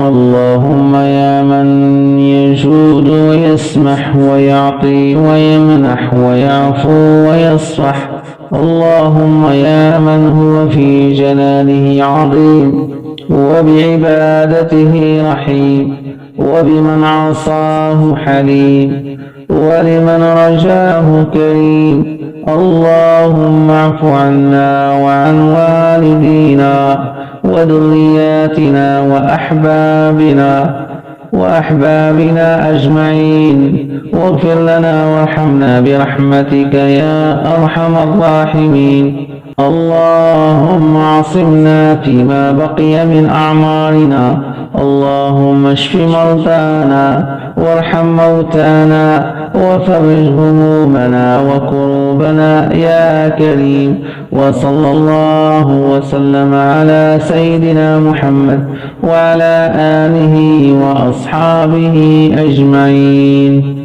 اللهم يا من يجود ويسمح ويعطي ويمنح ويعفو ويصفح، اللهم يا من هو في جلاله عظيم وبعبادته رحيم وبمن عصاه حليم ولمن رجاه كريم، اللهم اعف عنا وعن والدينا وذرياتنا وأحبابنا أجمعين، واغفر لنا وارحمنا برحمتك يا أرحم الراحمين. اللهم اعصمنا فيما بقي من أعمارنا، اللهم اشف مرضانا وارحم موتانا وفرج همومنا وكروبنا يا كريم. وصلى الله وسلم على سيدنا محمد وعلى آله وأصحابه أجمعين.